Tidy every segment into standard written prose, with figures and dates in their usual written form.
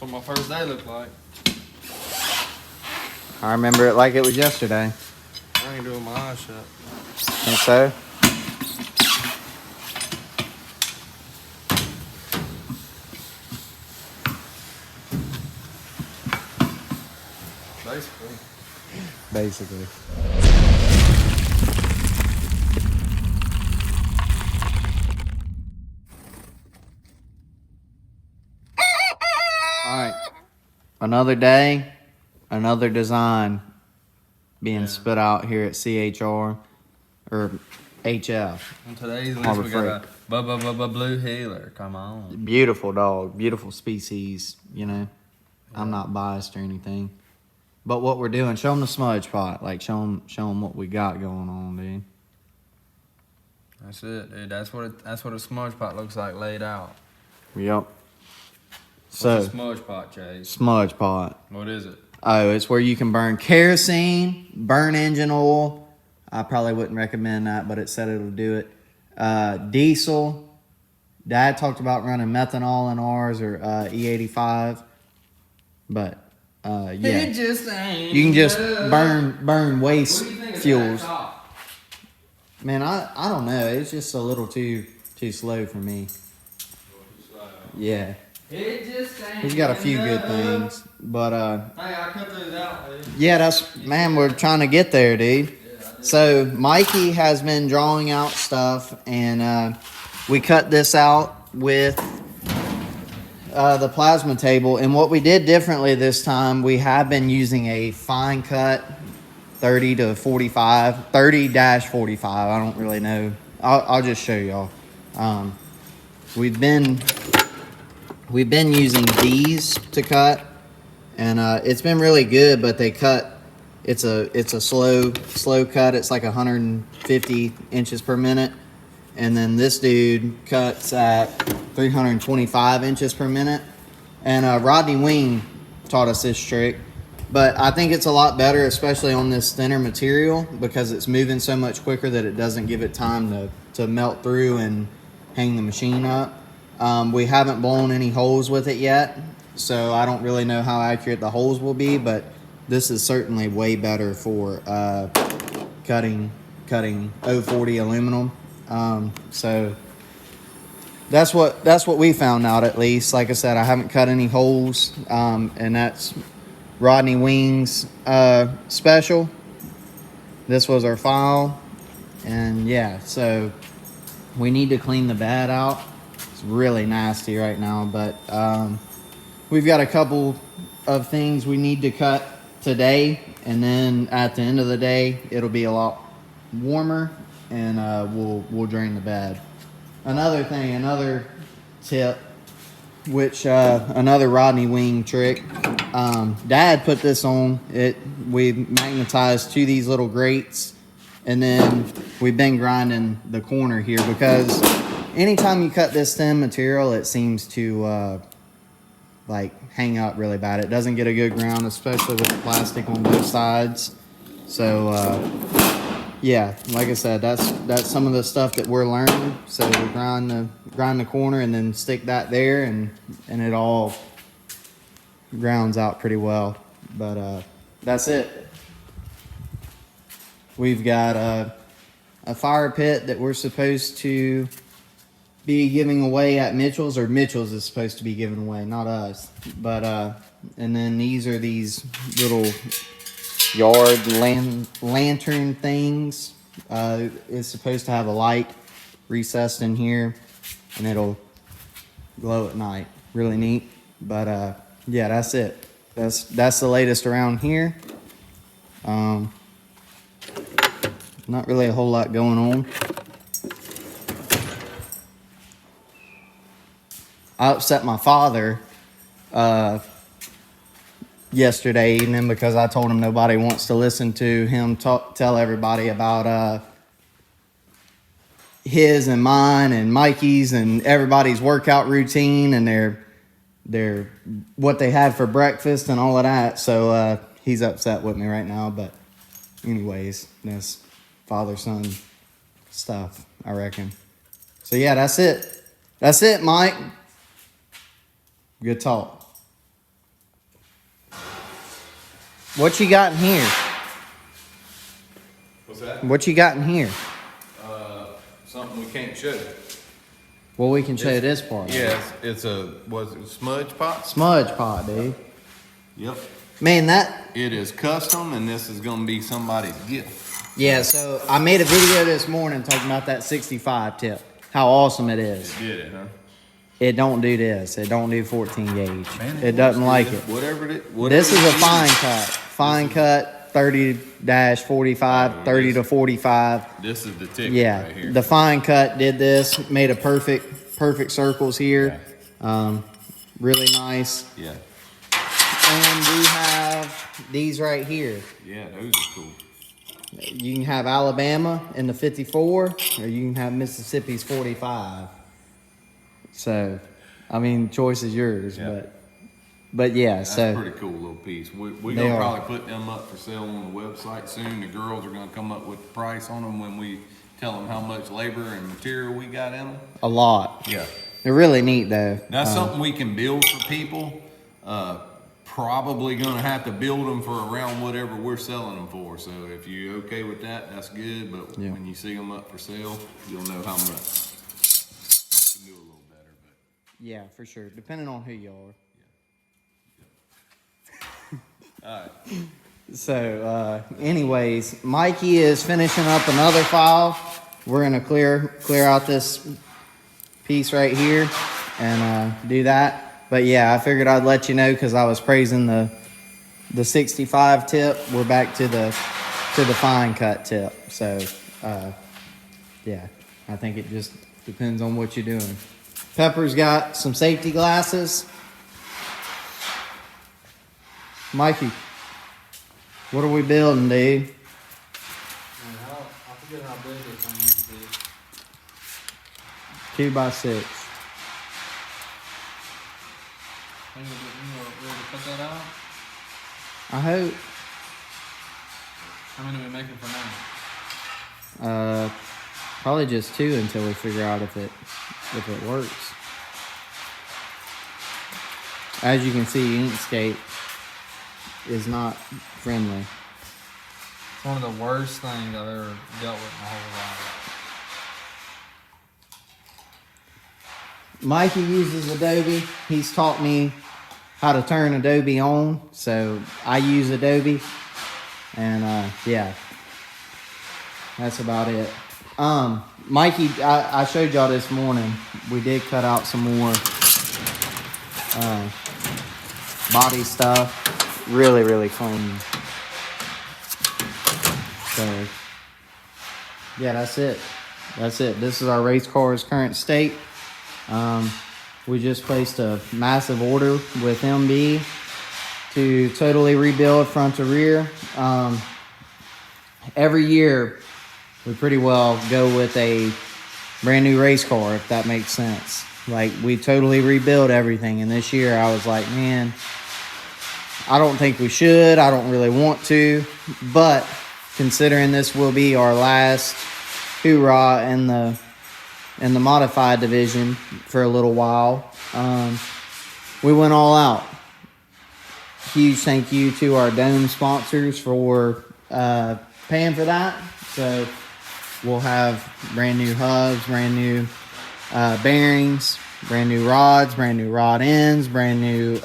That's what my first day looked like. I remember it like it was yesterday. I ain't doing my eyes shut. Think so? Basically. All right. Another day, another design being spit out here at CHR or HF. On today's list, Harbor we got a blue healer. Come on. Beautiful dog, beautiful species, you know. I'm not biased or anything. But what we're doing, show them the smudge pot. Like, show them what we got going on, dude. That's it, dude. That's what a smudge pot looks like laid out. Yep. What's a smudge pot, Chase? Smudge pot. What is it? Oh, it's where you can burn kerosene, burn engine oil. I probably wouldn't recommend that, but it said it'll do it. Diesel. Dad talked about running methanol in ours or E85. But, yeah. It just ain't You can just enough. burn waste What do you think of fuels. that top? Man, I don't know. It's just a little too slow for me. Yeah. It just ain't He's got a few good enough. things. But Hey, I cut those out, dude. yeah, we're trying to get there, dude. So Mikey has been drawing out stuff, and we cut this out with the plasma table. And what we did differently this time, we have been using a fine cut 30 to 45, 30-45. I don't really know. I'll just show y'all. We've been using these to cut, and it's been really good. But they cut. It's a slow cut. It's like 150 inches per minute, and then this dude cuts at 325 inches per minute. And Rodney Wing taught us this trick, but I think it's a lot better, especially on this thinner material, because it's moving so much quicker that it doesn't give it time to melt through and hang the machine up. We haven't blown any holes with it yet, so I don't really know how accurate the holes will be, but this is certainly way better for cutting 040 aluminum. So that's what we found out, at least. Like I said, I haven't cut any holes, and that's Rodney Wing's special. This was our file, and yeah, so we need to clean the bed out. It's really nasty right now, but we've got a couple of things we need to cut today, and then at the end of the day it'll be a lot warmer, and we'll drain the bed. Another tip, which another Rodney Wing trick. Dad put this on it. We magnetized to these little grates, and then we've been grinding the corner here, because anytime you cut this thin material, it seems to like hang up really bad. It doesn't get a good ground, especially with the plastic on both sides. So yeah, like I said, that's some of the stuff that we're learning. So we grind the corner and then stick that there, and it all grounds out pretty well. But that's it. We've got a fire pit that we're supposed to be giving away at Mitchell's, or Mitchell's is supposed to be giving away, not us. But and then these are these little yard lantern things. It's supposed to have a light recessed in here, and it'll glow at night. Really neat. But yeah, that's it. That's the latest around here. Not really a whole lot going on. I upset my father yesterday evening because I told him nobody wants to listen to him tell everybody about his and mine and Mikey's and everybody's workout routine and their what they had for breakfast and all of that. So he's upset with me right now. But anyways, that's father-son stuff, I reckon. So yeah, that's it. That's it, Mike. Good talk. What you got in here? What's that? What you got in here? Something we can't show. Well, we can show this part. Yes, it's a smudge pot. Smudge pot, dude. Yep. Man, that. It is custom, and this is gonna be somebody's gift. Yeah, so I made a video this morning talking about that 65 tip. How awesome it is. It did it, huh? It don't do this. It don't do 14 gauge. Man, it doesn't like it. Whatever This is a fine cut. Fine cut, 30-45, 30 to 45. This is the ticket Yeah, right here. the fine cut did this, made a perfect circles here. Really nice. Yeah. And we have these right here. Yeah, those are cool. You can have Alabama in the 54, or you can have Mississippi's 45. So, I mean, choice is yours, Yeah. but yeah. That's so a pretty cool little piece. We're They gonna are. probably put them up for sale on the website soon. The girls are gonna come up with the price on them when we tell them how much labor and material we got in them. a lot. Yeah. They're really neat though. That's something we can build for people. Probably gonna have to build them for around whatever we're selling them for. So if you're okay with that, that's good. But Yeah. when you see them up for sale, you'll know how much. I can do a little better, but Yeah, for sure. Depending on who you are. all right. So, anyways, Mikey is finishing up another file. We're gonna clear out this piece right here and do that. But yeah, I figured I'd let you know because I was praising the 65 tip. We're back to the fine cut tip. So, yeah, I think it just depends on what you're doing. Pepper's got some safety glasses. Mikey, what are we building, dude? I forget how big this thing needs to be. 2x6. Think we'll be able to cut that out? I hope. How many are we making for now? Probably just 2 until we figure out if it works. As you can see, Inkscape is not friendly. It's one of the worst things I've ever dealt with in my whole life. Mikey uses Adobe. He's taught me how to turn Adobe on, so I use Adobe, and yeah, that's about it. Mikey, I showed y'all this morning. We did cut out some more body stuff. Really clean. So yeah, that's it. This is our race car's current state. We just placed a massive order with MB to totally rebuild front to rear. Every year we pretty well go with a brand new race car, if that makes sense. Like, we totally rebuild everything, and this year I was like, man, I don't think we should. I don't really want to, but considering this will be our last hoorah in the modified division for a little while, we went all out. Huge thank you to our Dome sponsors for paying for that. So we'll have brand new hubs, brand new bearings, brand new rods, brand new rod ends, brand new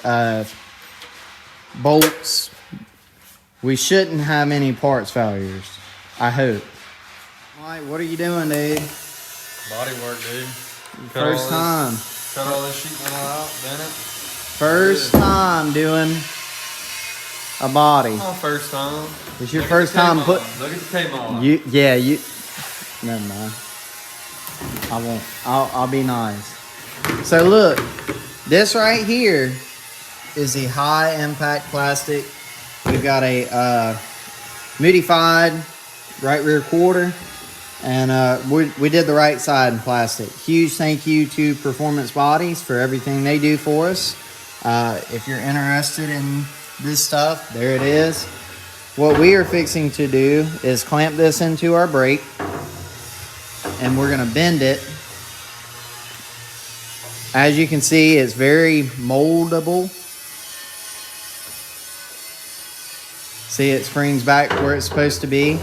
bolts. We shouldn't have any parts failures, I hope. All right, what are you doing, dude? Body work, dude. First time. Cut all this sheet metal out, bend it. First time doing a body. Oh, first time. It's your first time put. Look at the table on. You. Never mind. I won't. I'll be nice. So look, this right here is the high impact plastic. We've got a modified right rear quarter, and we did the right side in plastic. Huge thank you to Performance Bodies for everything they do for us. If you're interested in this stuff, there it is. What we are fixing to do is clamp this into our brake, and we're going to bend it. As you can see, it's very moldable. See, it springs back where it's supposed to be.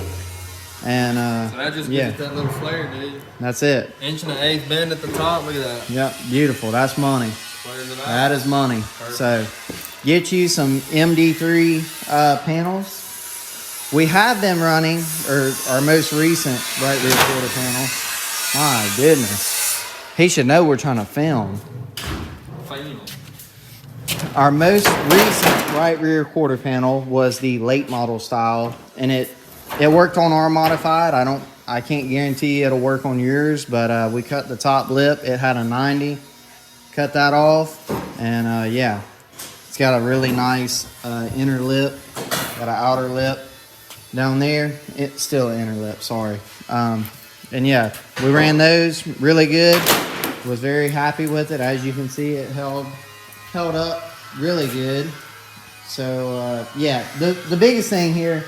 And So that just yeah, gives it that little flare, dude. that's it. 1.1 bend at the top. Look at that. Yep, beautiful. That's money. Flares it out. That is money. So get you some MD3 panels. We have them running, or our most recent right rear quarter panel. My goodness. He should know we're trying to film. Final. Our most recent right rear quarter panel was the late model style, and it worked on our modified. I can't guarantee it'll work on yours, but we cut the top lip. It had a 90. Cut that off, and yeah, it's got a really nice inner lip. Got an outer lip down there. It's still an inner lip. Sorry. And yeah, we ran those really good. Was very happy with it. As you can see, it held up really good. So yeah, the biggest thing here,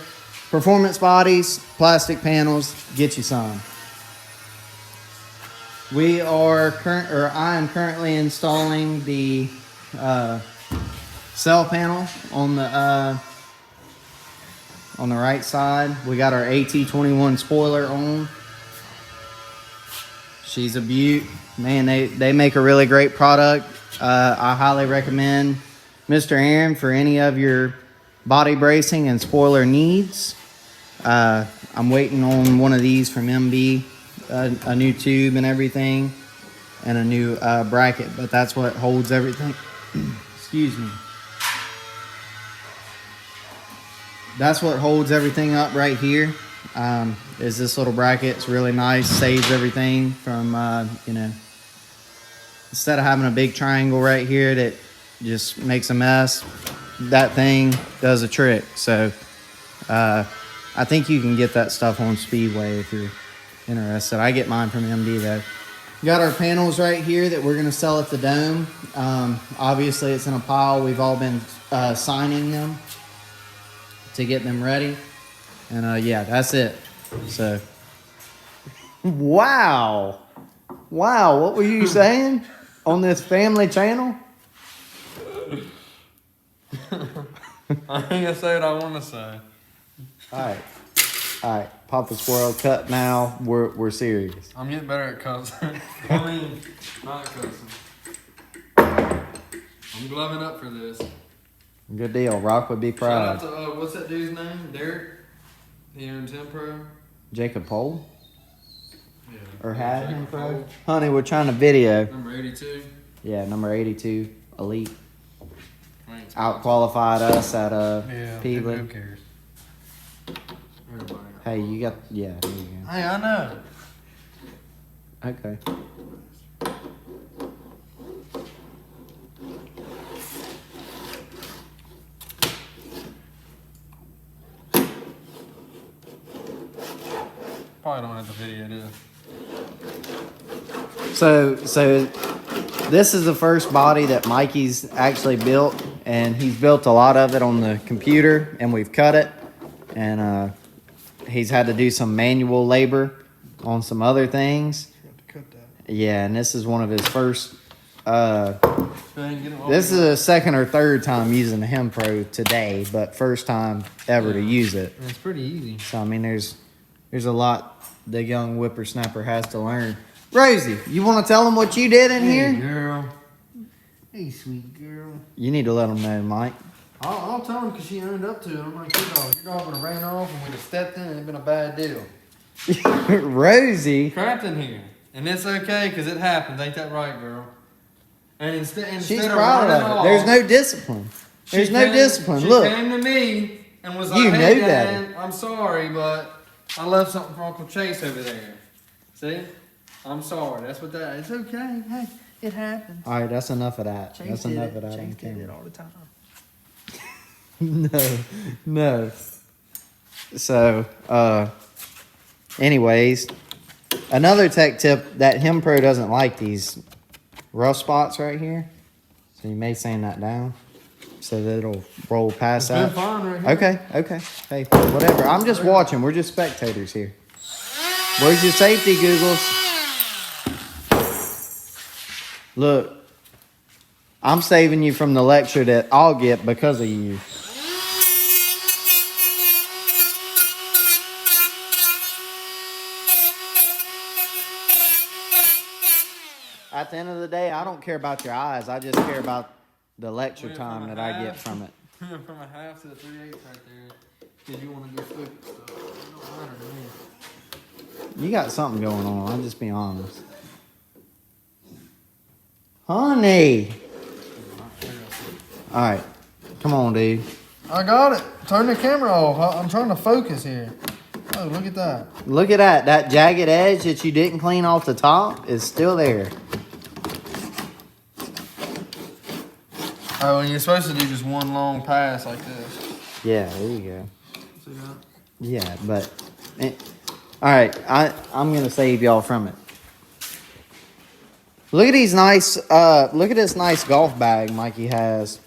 performance bodies, plastic panels, get you some. I am currently installing the cell panel on the right side. We got our AT21 spoiler on. She's a beaut. Man, they make a really great product. I highly recommend Mr. Aaron for any of your body bracing and spoiler needs. I'm waiting on one of these from MB, a new tube and everything, and a new bracket, but that's what holds everything. Excuse me. That's what holds everything up right here. Is this little bracket. It's really nice, saves everything from, instead of having a big triangle right here that just makes a mess, that thing does a trick. So I think you can get that stuff on Speedway if you're interested. I get mine from MD though. We got our panels right here that we're going to sell at the Dome. Obviously it's in a pile. We've all been signing them to get them ready. And yeah, that's it. So, wow, what were you saying on this family channel? I ain't gonna say what I want to say. All right, Papa Squirrel, cut now. We're serious. I'm getting better at cussing. I mean, not cussing. I'm gloving up for this. Good deal. Rock would be Shout proud. out to, what's that dude's name? Derek? He owns Impro? Jacob Pole Yeah. or had Jacob him pro. Cole. Honey, we're trying to video. Number 82. Yeah, number 82, elite. I ain't Out qualified us at Yeah, who Peebly. cares? Everybody. Hey, you got yeah. There you go. Hey, I know. Okay. Probably don't have the video, do I? So this is the first body that Mikey's actually built, and he's built a lot of it on the computer, and we've cut it, and he's had to do some manual labor on some other things. Yeah, and this is one of his first. This is a second or third time using the Hem Pro today, but first time ever to use it. It's pretty easy. So I mean, there's a lot the young whippersnapper has to learn. Rosie, you want to tell them what you did in here? Girl. Hey, sweet girl. You need to let them know, Mike. I'll tell him because she owned up to it. I'm like, your dog would have ran off and we'd have stepped in and it'd been a bad deal. Rosie, Trapped in here. And it's okay because it happens. Ain't that right, girl? And instead she's of proud running of it. off, There's no discipline. There's no discipline. She Look, came to me and was You like, hey, know that. Dad, I'm sorry, but I left something for Uncle Chase over there. See? I'm sorry. That's what that. It's okay. Hey, it happens. all right, that's enough of that. Chase That's did enough it. of that. on Chase did it camera. all the time. No. So, anyways, another tech tip that Hem Pro doesn't like these rough spots right here. So you may sand that down so that it'll roll past It's been that. fine right here. Okay. Hey, whatever. I'm just watching. We're just spectators here. Where's your safety googles? Look, I'm saving you from the lecture that I'll get because of you. at the end of the day, I don't care about your eyes. I just care about the lecture time that I get from it. From a half to the 3/8 right there. Did you want to do stupid stuff? It don't matter to me. You got something going on. I'll just be honest. Honey. All right. Come on, dude. I got it. Turn the camera off. I'm trying to focus here. Oh, look at that. Look at that. That jagged edge that you didn't clean off the top is still there. Oh, and you're supposed to do just one long pass like this. Yeah, there you go. See that? Yeah, but all right, I'm gonna save y'all from it. Look at these nice. Look at this nice golf bag Mikey has.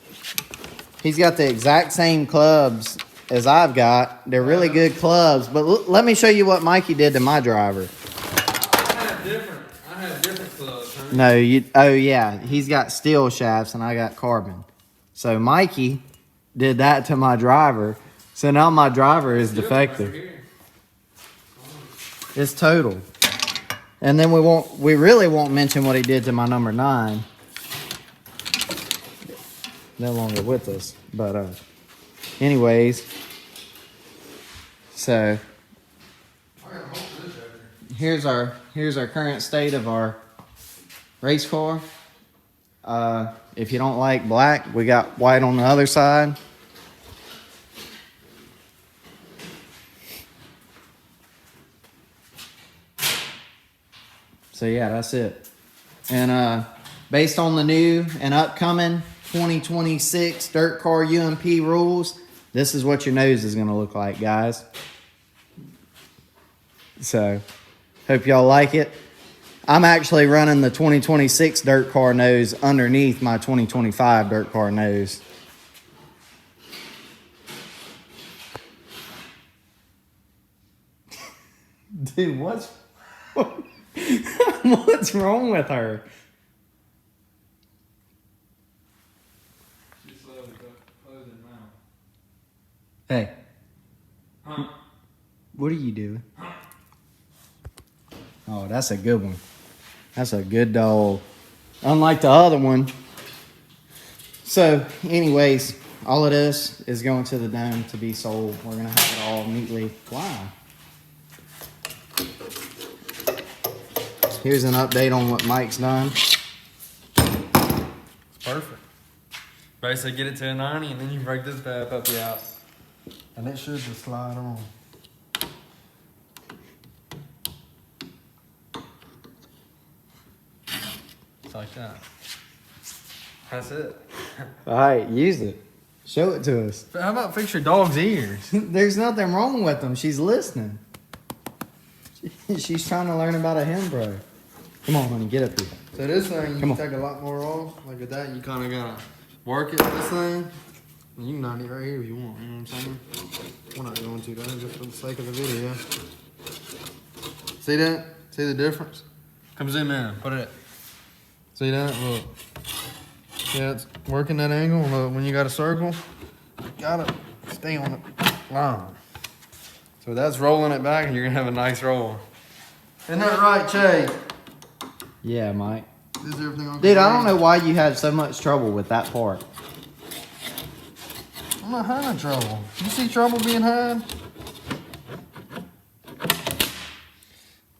He's got the exact same clubs as I've got. They're really good clubs, but let me show you what Mikey did to my driver. I have different clubs. Huh? No, you. Oh yeah, he's got steel shafts and I got carbon. So Mikey did that to my driver. So now my driver is defective. It's total. And then we really won't mention what he did to my number 9. No longer with us. But anyways. So here's our current state of our race car. If you don't like black, we got white on the other side. So yeah, that's it. And based on the new and upcoming 2026 Dirt Car UMP rules, this is what your nose is going to look like, guys. So, hope y'all like it. I'm actually running the 2026 Dirt Car nose underneath my 2025 Dirt Car nose. Dude, what's wrong with her? She slowly closing her mouth. Hey, Huh? what are you doing? Oh, that's a good one. That's a good dog. Unlike the other one. So, anyways, all of this is going to the dome to be sold. We're going to have it all neatly. Wow. Here's an update on what Mike's done. It's perfect. Basically, get it to a 90, and then you break this bad puppy out. And it should just slide on. It's like that. That's it. All right, use it. Show it to us. But how about fix your dog's ears? There's nothing wrong with them. She's listening. She's trying to learn about a Hembro. Come on, honey, get up here. So this thing, you Come can on. take a lot more off. Like with that, you kind of gotta work it, this thing. And you can knot it right here if you want, you know what I'm saying? We're not going to though, just for the sake of the video. See that? See the difference? Come zoom in, put it. See that? Look. Yeah, it's working that angle. Look, when you got a circle, you gotta stay on the line. So that's rolling it back and you're gonna have a nice roll. Isn't that right, Che? Yeah, Mike. Is everything okay? Dude, I don't know why you had so much trouble with that part. I'm not having trouble. You see trouble being had?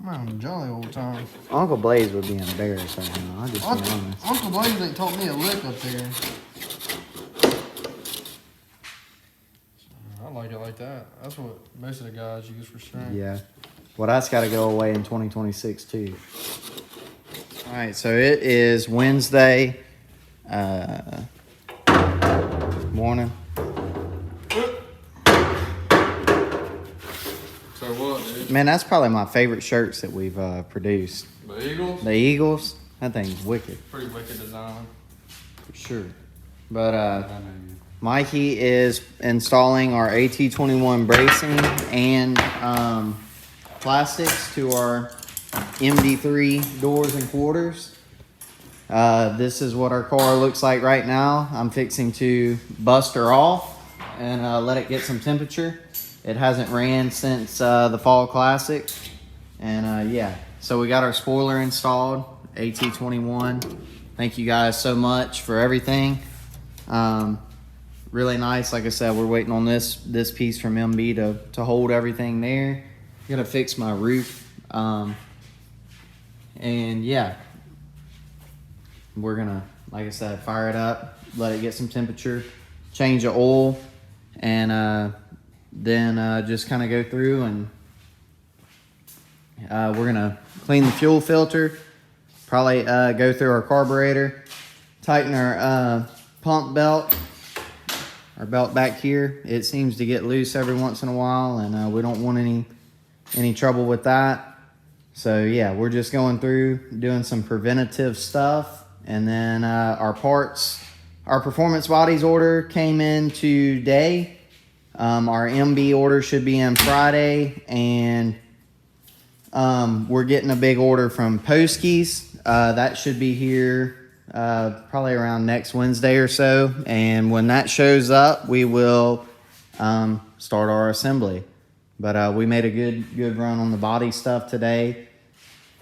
I'm having a jolly old time. Uncle Blaze would be embarrassed right now. I'll just be honest. Uncle Blaze ain't taught me a lick up there. I like it like that. That's what most of the guys use for strength. Yeah. Well, that's got to go away in 2026 too. All right, so it is Wednesday morning. So what, dude? Man, that's probably my favorite shirts that we've produced. The Eagles? The Eagles, that thing's wicked Pretty wicked design. for sure. But Mikey is installing our AT21 bracing and plastics to our MD3 doors and quarters. This is what our car looks like right now. I'm fixing to bust her off and let it get some temperature. It hasn't ran since the Fall Classic. And yeah, so we got our spoiler installed. AT21. Thank you guys so much for everything. Really nice. Like I said, we're waiting on this piece from MB to hold everything there. Gotta fix my roof. And yeah, we're gonna, like I said, fire it up, let it get some temperature, change the oil, and then just kind of go through and we're gonna clean the fuel filter, probably go through our carburetor, tighten our pump belt, our belt back here. It seems to get loose every once in a while, and we don't want any trouble with that. So yeah, we're just going through doing some preventative stuff, and then our parts, our performance bodies order came in today. Our MB order should be in Friday, and we're getting a big order from Poskies. That should be here probably around next Wednesday or so, and when that shows up, we will start our assembly. But we made a good run on the body stuff today.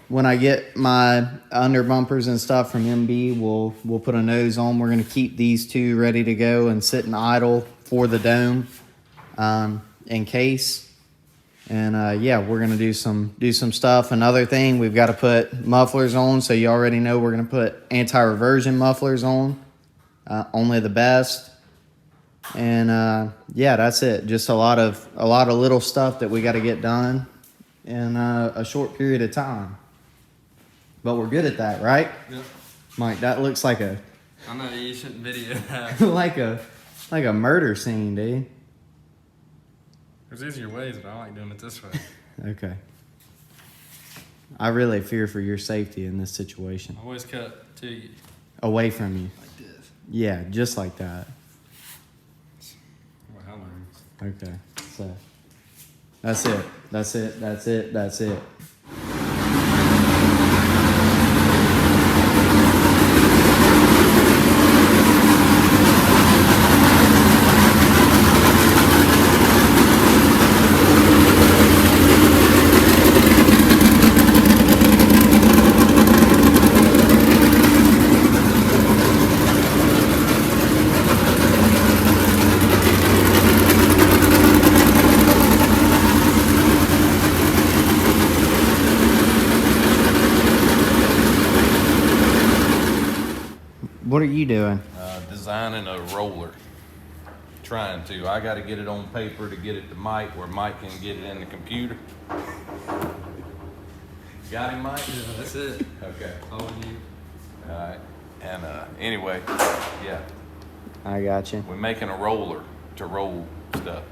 When I get my under bumpers and stuff from MB, we'll put a nose on. We're gonna keep these two ready to go and sit and idle for the dome in case. And yeah, we're gonna do some stuff. Another thing, we've got to put mufflers on. So you already know we're gonna put anti-reversion mufflers on. Only the best. And yeah, that's it. Just a lot of little stuff that we got to get done in a short period of time. But we're good at that, right? Yep. Mike, that looks like a I know you shouldn't video that. like a murder scene, dude. There's easier ways, but I like doing it this way. Okay. I really fear for your safety in this situation. Always cut to you. Away from you. Like this. Yeah, just like that. Well, I learned. Okay. So that's it. That's it. That's it. That's it. What are you doing? Designing a roller. Trying to. I got to get it on paper to get it to Mike, where Mike can get it in the computer. Got him, Mike? Yeah, that's it. Okay. All you. All right. And anyway, yeah, I got you. we're making a roller to roll stuff.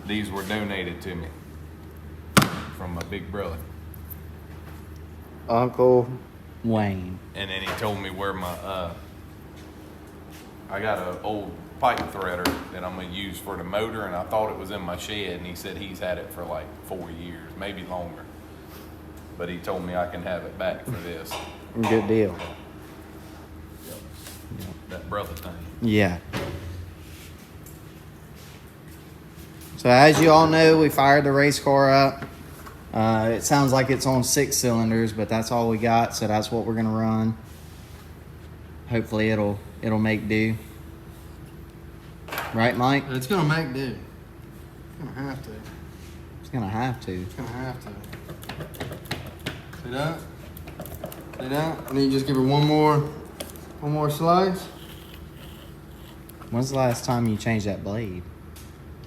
These were donated to me from my big brother. Uncle Wayne. And then he told me where my I got an old pipe threader that I'm gonna use for the motor, and I thought it was in my shed, and he said he's had it for like 4 years, maybe longer. But he told me I can have it back for this. Good deal. That brother thing. Yeah. So as you all know, we fired the race car up. It sounds like it's on 6 cylinders, but that's all we got, so that's what we're gonna run. Hopefully it'll make do. Right, Mike? It's gonna make do. It's gonna have to. It's gonna have to. It's gonna have to. See that? See that? And then you just give it one more slice. When's the last time you changed that blade?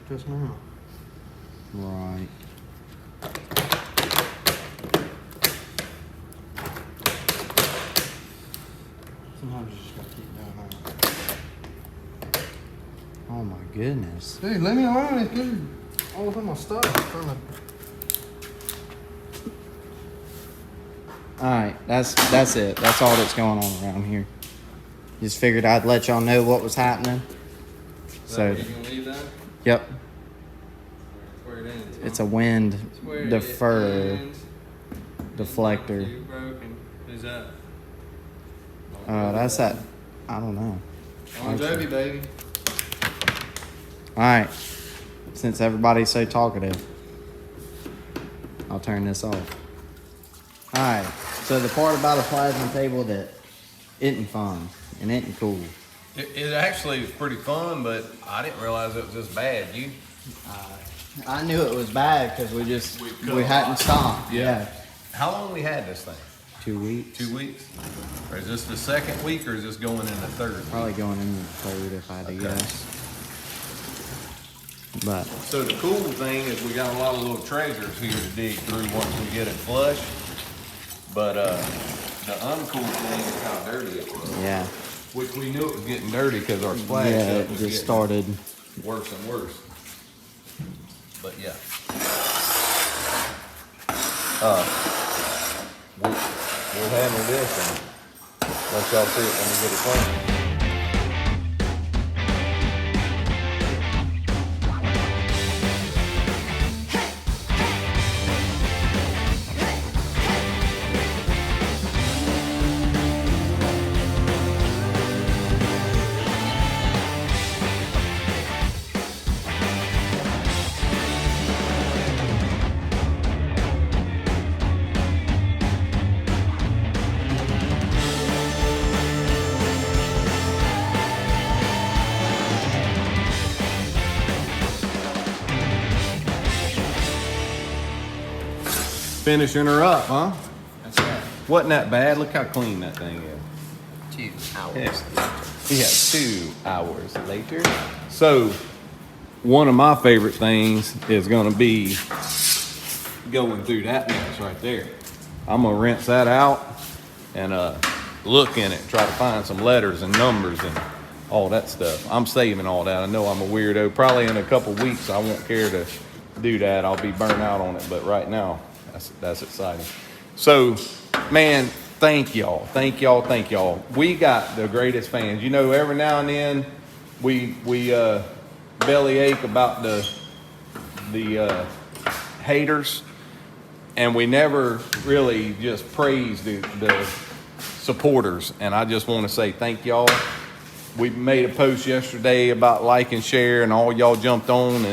Just now. Right. Sometimes you just gotta keep doing that. Oh my goodness. Dude, leave me alone. It's good. All over my stuff. Alright, that's it. That's all that's going on around here. Just figured I'd let y'all know what was happening. So, you gonna leave that? yep. Where it ends. It's a wind It's where it defer ends. deflector. You broken. Who's that? That's that. I don't know. On Joby, baby. Alright. Since everybody's so talkative, I'll turn this off. Alright. So the part about a plasma table that isn't fun and isn't cool. It actually was pretty fun, but I didn't realize it was this bad. You? I knew it was bad because we hadn't stopped. Yeah. How long we had this thing? 2 weeks. 2 weeks? Or is this the second week, or is this going in the third? Probably going in the third if I had to guess. But So the cool thing is we got a lot of little treasures here to dig through once we get it flush. But the uncool thing is how dirty it was. yeah, Which we knew it was getting dirty because our splash yeah, stuff it was just getting started. worse and worse. But yeah. We'll handle this and let y'all see it when we get it clean. Finishing her up, huh? That's it. Wasn't that bad? Look how clean that thing is. 2 hours. Yeah, 2 hours later. So, one of my favorite things is gonna be going through that mess right there. I'm gonna rinse that out and look in it, try to find some letters and numbers and all that stuff. I'm saving all that. I know I'm a weirdo. Probably in a couple weeks I won't care to do that. I'll be burnt out on it, but right now that's exciting. So, man, thank y'all. We got the greatest fans. You know, every now and then we bellyache about the haters, and we never really just praise the supporters. And I just want to say thank y'all. We made a post yesterday about like and share, and all y'all jumped on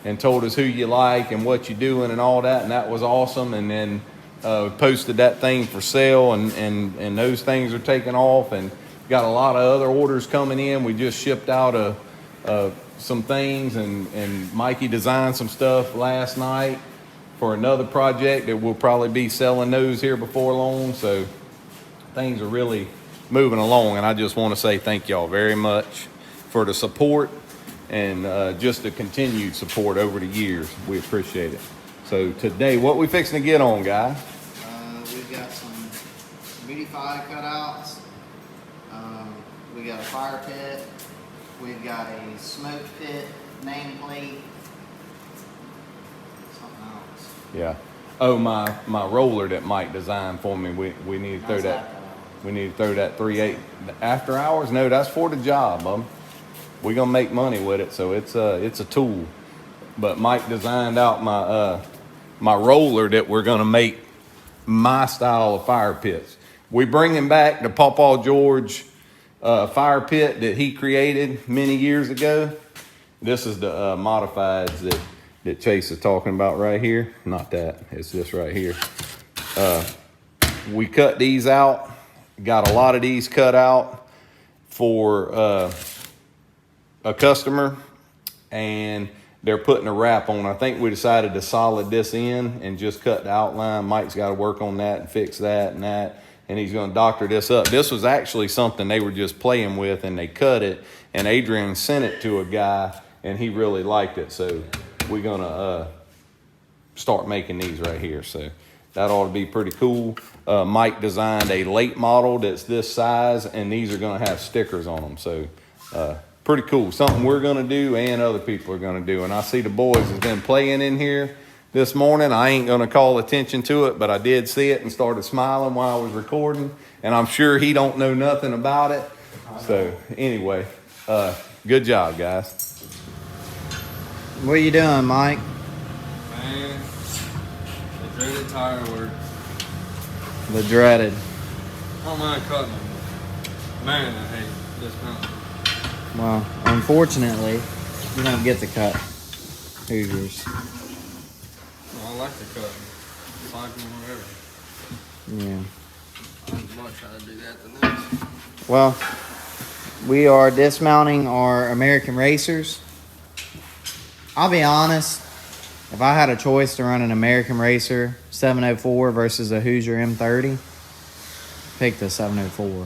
and told us who you like and what you're doing and all that, and that was awesome. And then posted that thing for sale, and those things are taking off, and got a lot of other orders coming in. We just shipped out some things, and Mikey designed some stuff last night for another project that we'll probably be selling those here before long. So things are really moving along, and I just want to say thank y'all very much for the support and just the continued support over the years. We appreciate it. So today, what we fixing to get on, guys? We've got some beautify cutouts. We got a fire pit. We've got a smoke pit nameplate. Something else. Yeah. Oh, my roller that Mike designed for me. We need to throw How's that. that? We need to throw that 3/8 after hours. No, that's for the job, We're gonna make money with it, so it's a tool. But Mike designed out my roller that we're gonna make my style of fire pits. We bringing back the Pawpaw George fire pit that he created many years ago. This is the modifieds that Chase is talking about right here. Not that, it's this right here. We cut these out. Got a lot of these cut out for a customer, and they're putting a wrap on. I think we decided to solid this in and just cut the outline. Mike's got to work on that and fix that, and he's going to doctor this up. This was actually something they were just playing with, and they cut it, and Adrian sent it to a guy, and he really liked it. So we're going to start making these right here. So that ought to be pretty cool. Mike designed a late model that's this size, and these are going to have stickers on them. So pretty cool. Something we're going to do and other people are going to do. And I see the boys has been playing in here this morning. I ain't going to call attention to it, but I did see it and started smiling while I was recording. And I'm sure he don't know nothing about it. So anyway, good job, guys. What are you doing, Mike? Man, the dreaded tire work. The dreaded. I don't mind cutting them. Man, I hate this mountain. Well, unfortunately, you don't get to cut Hoosiers. Well, I like to cut them. Like them, whatever. Yeah. much how to do that than this. Well, we are dismounting our American Racers. I'll be honest, if I had a choice to run an American Racer 704 versus a Hoosier M30, pick the 704. Me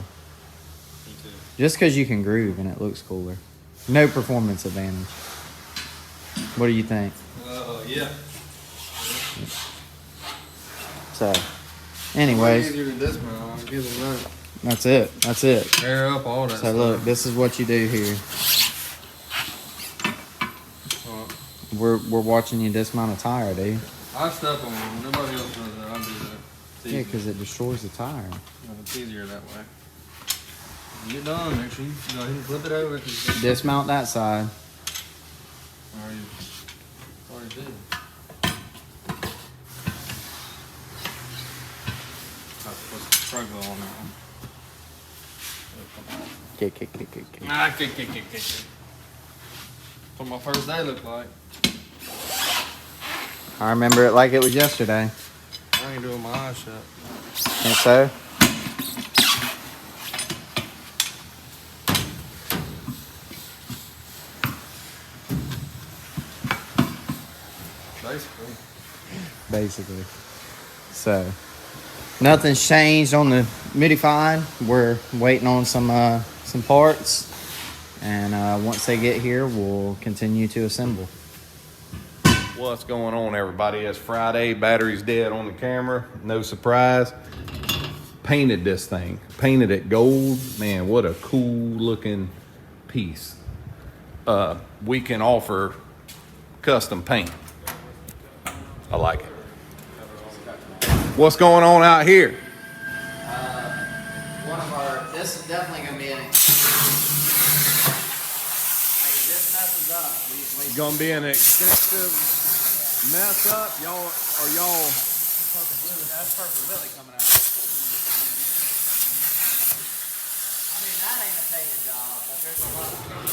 too. Just because you can groove and it looks cooler. No performance advantage. What do you think? Yeah. So, Way anyways, easier to dismount. I'll give them that. that's it. That's it. Air up all that So look, stuff. this is what you do here. We're watching you dismount a tire, dude. I step on them. Nobody else does that. I do that. It's Yeah, easier. because it destroys the tire. It's easier that way. When you get done, make sure you go ahead and flip it over. Dismount that side. Already did. Have to put some struggle on that one. Kick. Ah, kick. That's what my first day looked like. I remember it like it was yesterday. I ain't doing my eyes shut. Think so? Basically. So, nothing's changed on the Midify. We're waiting on some parts. And once they get here, we'll continue to assemble. What's going on, everybody? It's Friday. Battery's dead on the camera. No surprise. Painted this thing. Painted it gold. Man, what a cool looking piece. We can offer custom paint. I like it. What's going on out here? One of our, this is definitely going to be an, like if this messes up, we Gonna be an extensive mess up. Y'all. That's Purple Willie coming out. I mean, that ain't a paying job, but there's a lot of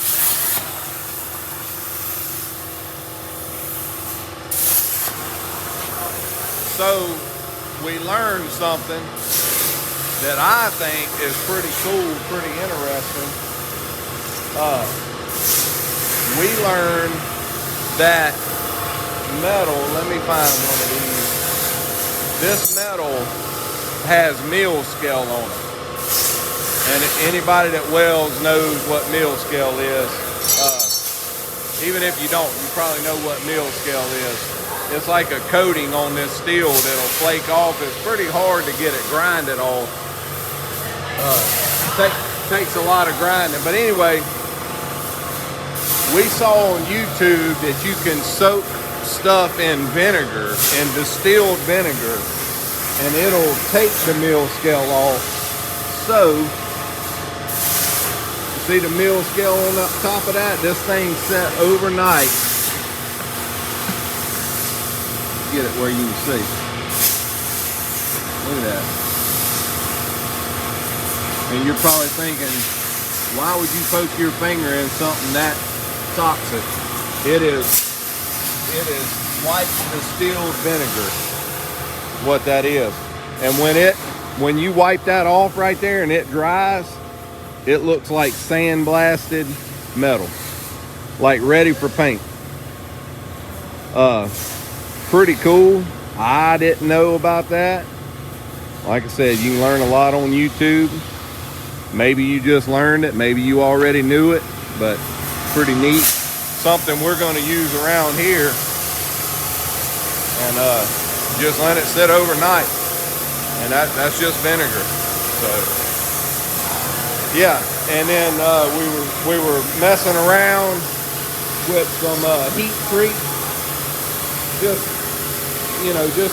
So we learned something that I think is pretty cool, pretty interesting. We learned that metal, let me find one of these. This metal has mill scale on it. And anybody that welds knows what mill scale is. Even if you don't, you probably know what mill scale is. It's like a coating on this steel that'll flake off. It's pretty hard to get it grinded off. Takes a lot of grinding. But anyway, we saw on YouTube that you can soak stuff in vinegar, in distilled vinegar, and it'll take the mill scale off. So, you see the mill scale on the top of that? This thing's set overnight. Get it where you can see. Look at that. And you're probably thinking, why would you poke your finger in something that toxic? It is white distilled vinegar, what that is. And when you wipe that off right there and it dries, it looks like sandblasted metal, like ready for paint. Pretty cool. I didn't know about that. Like I said, you can learn a lot on YouTube. Maybe you just learned it, maybe you already knew it, but pretty neat. Something we're going to use around here, and just let it sit overnight, and that's just vinegar. So yeah, and then we were messing around with some heat treat, just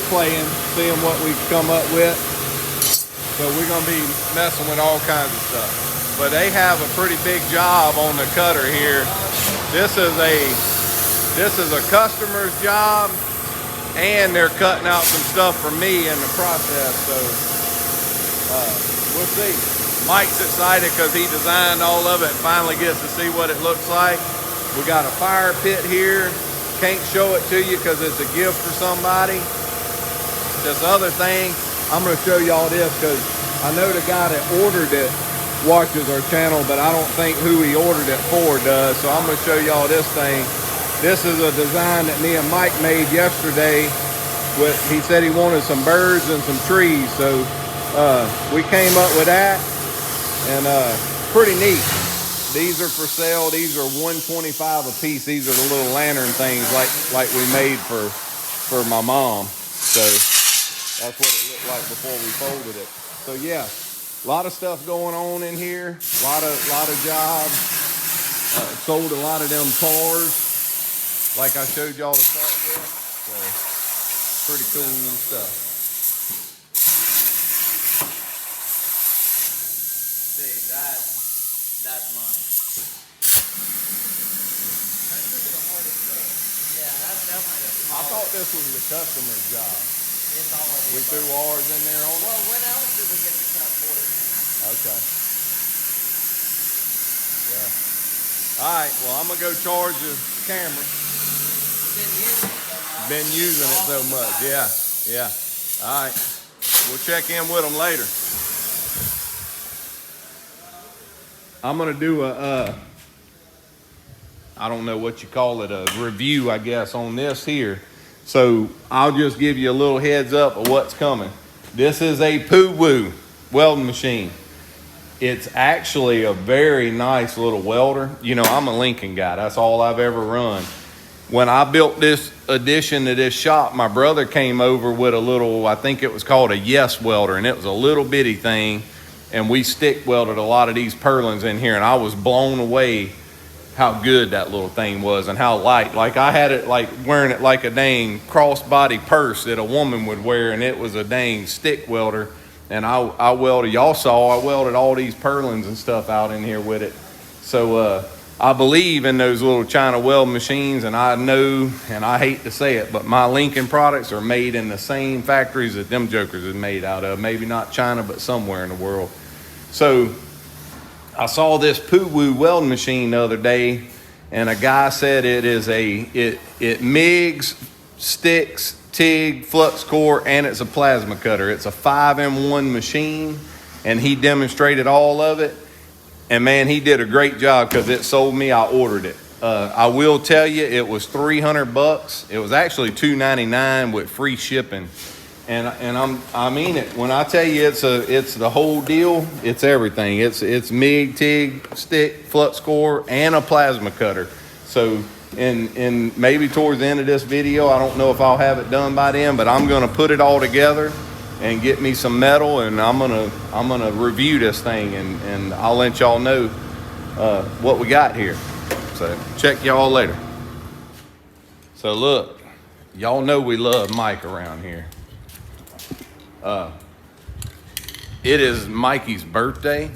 playing, seeing what we come up with. So we're gonna be messing with all kinds of stuff. But they have a pretty big job on the cutter here. This is a customer's job, and they're cutting out some stuff for me in the process. So we'll see. Mike's excited because he designed all of it. Finally gets to see what it looks like. We got a fire pit here. Can't show it to you because it's a gift for somebody. This other thing, I'm going to show y'all this because I know the guy that ordered it watches our channel, but I don't think who he ordered it for does. So I'm gonna show y'all this thing. This is a design that me and Mike made yesterday. He said he wanted some birds and some trees, so we came up with that, and pretty neat. These are for sale. These are $125 a piece. These are the little lantern things like we made for my mom. So that's what it looked like before we folded it. So yeah, a lot of stuff going on in here. A lot of jobs. Sold a lot of them cars, like I showed y'all to start with. So pretty cool stuff. See, that's mine. That should be the hardest thing. Yeah, that's definitely I thought this was the customer's job. it's always. We threw ours in there on it. Well, when else did we get the cut board in? Okay. Yeah. All right. Well, I'm gonna go charge the camera. Been using it so much. Yeah. Yeah. All right. We'll check in with them later. I'm gonna do I don't know what you call it, a review, I guess, on this here. So I'll just give you a little heads up of what's coming. This is a Puwu welding machine. It's actually a very nice little welder. You know, I'm a Lincoln guy. That's all I've ever run. When I built this addition to this shop, my brother came over with a little, I think it was called a Yes welder, and it was a little bitty thing. And we stick welded a lot of these purlins in here, and I was blown away how good that little thing was and how light. Like I had it like wearing it like a dang crossbody purse that a woman would wear, and it was a dang stick welder. And I welded, y'all saw, I welded all these purlins and stuff out in here with it. So I believe in those little China weld machines, and I know, and I hate to say it, but my Lincoln products are made in the same factories that them jokers is made out of. Maybe not China, but somewhere in the world. So I saw this Puwu welding machine the other day, and a guy said it is it MIGs, sticks, TIG, flux core, and it's a plasma cutter. It's a 5-in-1 machine, and he demonstrated all of it. And man, he did a great job because it sold me. I ordered it. I will tell you, it was $300. It was actually $299 with free shipping. And I mean it when I tell you it's the whole deal. It's everything. It's MIG, TIG, stick, flux core, and a plasma cutter. So in maybe towards the end of this video, I don't know if I'll have it done by then, but I'm gonna put it all together and get me some metal, and I'm gonna review this thing, and I'll let y'all know what we got here. So check y'all later. So look, y'all know we love Mike around here. It is Mikey's birthday,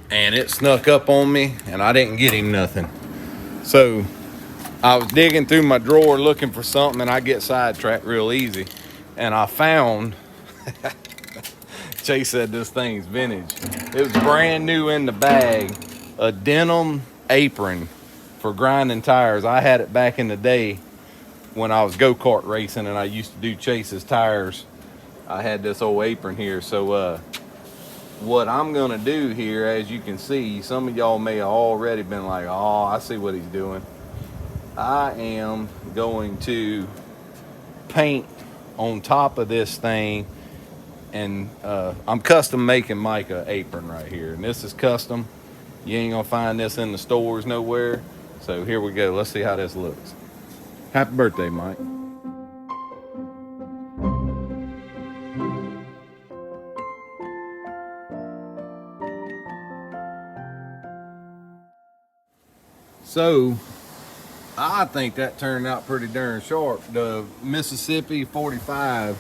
and it snuck up on me, and I didn't get him nothing. So I was digging through my drawer looking for something, and I get sidetracked real easy, and I found Chase said this thing's vintage. It was brand new in the bag, a denim apron for grinding tires. I had it back in the day when I was go-kart racing, and I used to do Chase's tires. I had this old apron here. So what I'm gonna do here, as you can see, some of y'all may have already been like, oh, I see what he's doing. I am going to paint on top of this thing, and I'm custom making Mike an apron right here, and this is custom. You ain't gonna find this in the stores nowhere. So here we go. Let's see how this looks. Happy birthday, Mike. So I think that turned out pretty darn sharp. The Mississippi 45,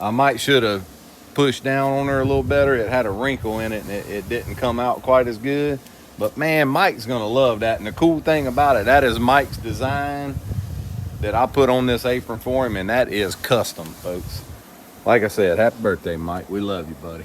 I might should have pushed down on her a little better. It had a wrinkle in it, and it didn't come out quite as good. But man, Mike's gonna love that. And the cool thing about it, that is Mike's design that I put on this apron for him, and that is custom, folks. Like I said, happy birthday, Mike. We love you, buddy.